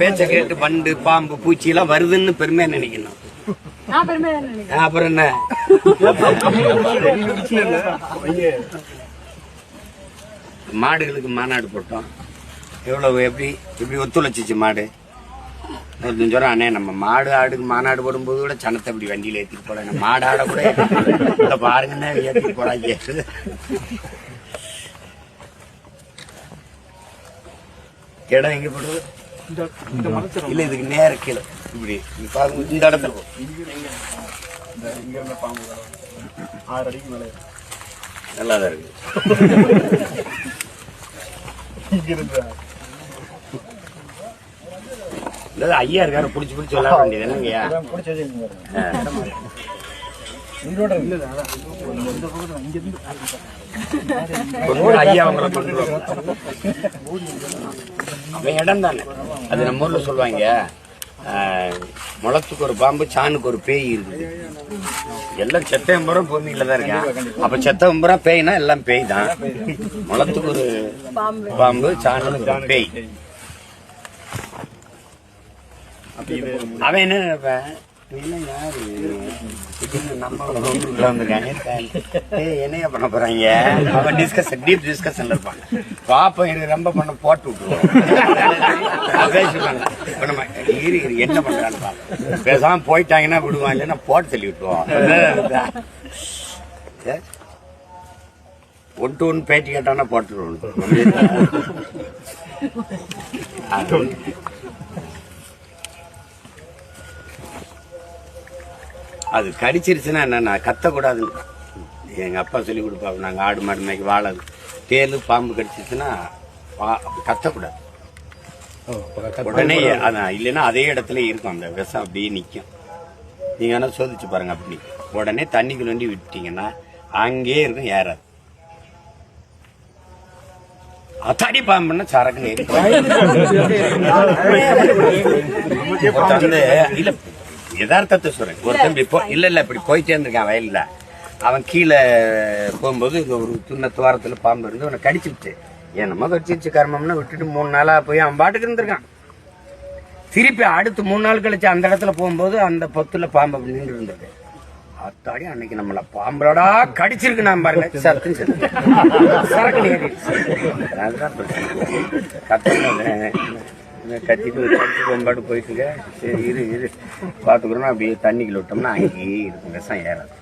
பேச்ச கேட்டு பண்டு பாம்பு பூச்சி எல்லாம் வருதுன்னு பெருமையா நினைக்கணும். அப்புறம் என்ன, மாடுகளுக்கு மாநாடு போட்டோம். எவ்வளவு எப்படி ஒத்துழைச்சிச்சு மாடு. சொல்றோம் அண்ணே, நம்ம மாடு ஆடுக்கு மாநாடு போடும்போது கூட சனத்தை இப்படி வண்டியில ஏத்திட்டு போட, மாடு ஆட கூட பாருங்கன்னு ஏத்திட்டு போறாங்க. இடம் எங்க போடுறது இல்ல, இதுக்கு நேர கீழே இப்படி இந்த இடத்துல நல்லாதான் இருக்கு. ஐயா இருக்காரு, புடிச்சு விளையாட வேண்டியது என்னங்கய்யா. ஐயா அவங்கள இடம் தானே அது. நம்ம ஊர்ல சொல்லுவாங்க, முளத்துக்கு ஒரு பாம்பு சாணுக்கு ஒரு பேய் இருக்குது. எல்லாம் செத்தம்பரம் பூமியில தான் இருக்கேன். அப்ப செத்தம்பரம் பேய்னா எல்லாம் பேய் தான். முளத்துக்கு ஒரு பாம்பு சாணுக்கு ஒரு பேய். அவன் என்ன நினைப்பேன், என்னையா பண்ண போறாங்க, அவன் டீப் டிஸ்கஷன்ல இருப்பாங்க. பாப்பா எனக்கு ரொம்ப பண்ண போட்டு விட்டுருவோம். என்ன பண்றான்னு பாப்போம். பேசாம போயிட்டாங்கன்னா விடுவான், இல்லைன்னா போட்டு தள்ளி விட்டுருவோம். 1 to 1 பேட்டி கேட்டானா போட்டுருவோம். அது கடிச்சிருச்சுன்னா என்னன்னா கத்தக்கூடாதுன்னு எங்க அப்பா சொல்லி கொடுப்பாங்க. நாங்க ஆடு மாடு மேய்க்க வாழது தேலு பாம்பு கடிச்சிருச்சுன்னா கத்தக்கூடாது. உடனே அதான் இல்லைன்னா அதே இடத்துல இருக்கும், அந்த விஷம் அப்படியே நிற்கும். நீங்க வேணா சோதிச்சு பாருங்க. அப்படி உடனே தண்ணிக்குள்ள வண்டி விட்டீங்கன்னா அங்கேயே இருக்கும், ஏறாது. தடி பாம்புன்னா சரக்கு இல்ல, யதார்த்தத்தை சொல்றேன். ஒருத்தன் இல்ல இப்படி போயிட்டே இருந்திருக்கான் வயல்ல. அவன் கீழே போகும்போது ஒரு சின்ன துவாரத்துல பாம்பு இருந்து அவனை கடிச்சுட்டு, என்னமோ கடிச்சிருச்சு கர்மம்னு விட்டுட்டு 3 நாளா போய் அவன் பாட்டுக்கு இருந்திருக்கான். திருப்பி அடுத்து 3 நாள் கழிச்சு அந்த இடத்துல போகும்போது அந்த பொத்துல பாம்பு அப்படி நின்று இருந்தது. அத்தாடி அன்னைக்கு நம்மள பாம்பளடா கடிச்சிருக்கு நான் பாருங்க, சத்துன்னு சொல்லி சரக்கு அதுதான் பிரச்சனை. கத்திட்டு கொம்பாடு போயிட்டுங்க. சரி இரு பாத்துக்கிறோம். அப்படியே தண்ணிக்குள்ள விட்டோம்னா அங்கேயே இருக்கும், விஷம் ஏறாது.